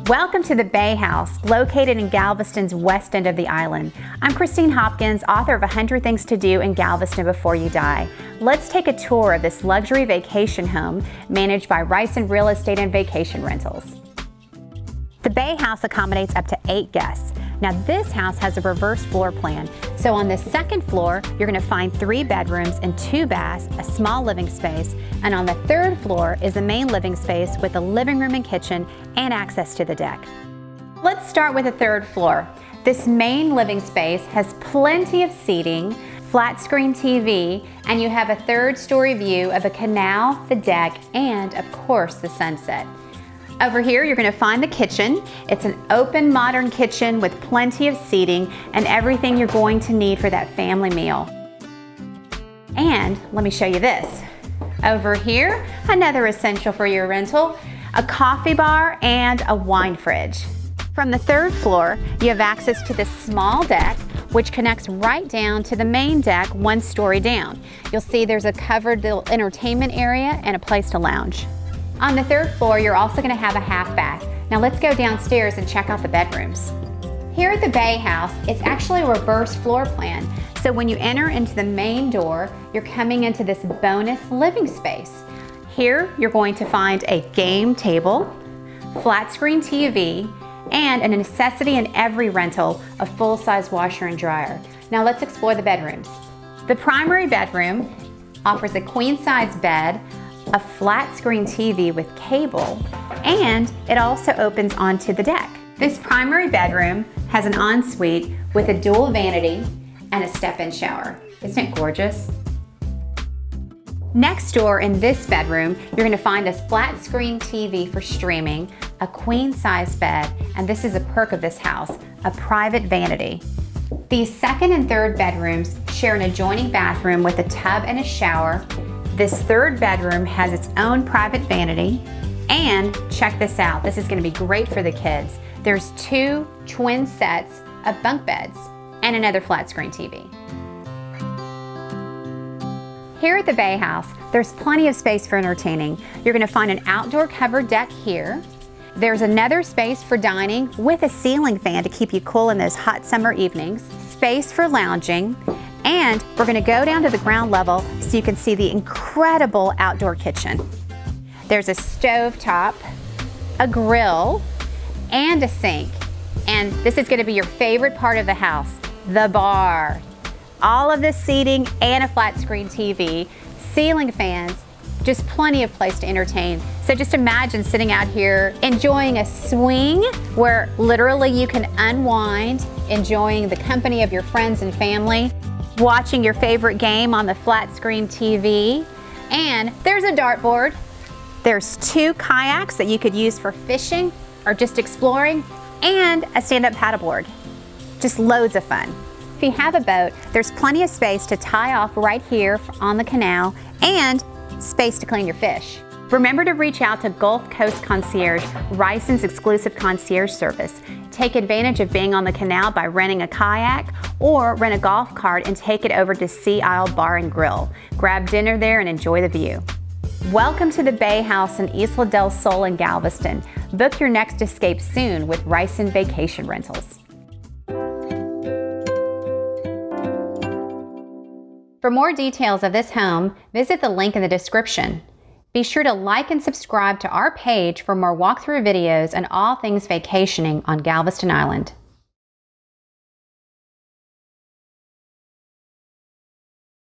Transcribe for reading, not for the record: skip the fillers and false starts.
Welcome to the Baye House, located in Galveston's west end of the island. I'm Christine Hopkins, author of 100 Things to Do in Galveston Before You Die. Let's take a tour of this luxury vacation home managed by Ryson Real Estate and Vacation Rentals. The Baye House accommodates up to 8 guests. Now this house has a reverse floor plan. So on the second floor, you're going to find 3 bedrooms and 2 baths, a small living space, and on the third floor is the main living space with a living room and kitchen and access to the deck. Let's start with the third floor. This main living space has plenty of seating, flat screen TV, and you have a 3rd-story view of the canal, the deck, and of course the sunset. Over here, you're going to find the kitchen. It's an open, modern kitchen with plenty of seating and everything you're going to need for that family meal. And let me show you this. Over here, another essential for your rental, a coffee bar and a wine fridge. From the 3rd floor, you have access to this small deck, which connects right down to the main deck 1 story down. You'll see there's a covered little entertainment area and a place to lounge. On the 3rd floor, you're also going to have a half bath. Now let's go downstairs and check out the bedrooms. Here at the Baye House, it's actually a reverse floor plan. So when you enter into the main door, you're coming into this bonus living space. Here, you're going to find a game table, flat screen TV, and a necessity in every rental, a full-size washer and dryer. Now let's explore the bedrooms. The primary bedroom offers a queen-size bed, a flat screen TV with cable, and it also opens onto the deck. This primary bedroom has an ensuite with a dual vanity and a step-in shower. Isn't it gorgeous? Next door in this bedroom, you're going to find a flat screen TV for streaming, a queen-size bed, and this is a perk of this house, a private vanity. These 2nd and 3rd bedrooms share an adjoining bathroom with a tub and a shower. This 3rd bedroom has its own private vanity, and check this out, this is going to be great for the kids. There's 2 twin sets of bunk beds and another flat screen TV. Here at the Baye House, there's plenty of space for entertaining. You're going to find an outdoor covered deck here. There's another space for dining with a ceiling fan to keep you cool in those hot summer evenings, space for lounging, and we're going to go down to the ground level so you can see the incredible outdoor kitchen. There's a stove top, a grill, and a sink. And this is going to be your favorite part of the house, the bar. All of this seating and a flat screen TV, ceiling fans, just plenty of place to entertain. So just imagine sitting out here enjoying a swing where literally you can unwind, enjoying the company of your friends and family, watching your favorite game on the flat screen TV, and there's a dartboard. There's 2 kayaks that you could use for fishing or just exploring, and a stand-up paddleboard. Just loads of fun. If you have a boat, there's plenty of space to tie off right here on the canal and space to clean your fish. Remember to reach out to Gulf Coast Concierge, Ryson's exclusive concierge service. Take advantage of being on the canal by renting a kayak or rent a golf cart and take it over to Sea Isle Bar and Grill. Grab dinner there and enjoy the view. Welcome to the Baye House in Isla Del Sol in Galveston. Book your next escape soon with Ryson Vacation Rentals. For more details of this home, visit the link in the description. Be sure to like and subscribe to our page for more walkthrough videos and all things vacationing on Galveston Island.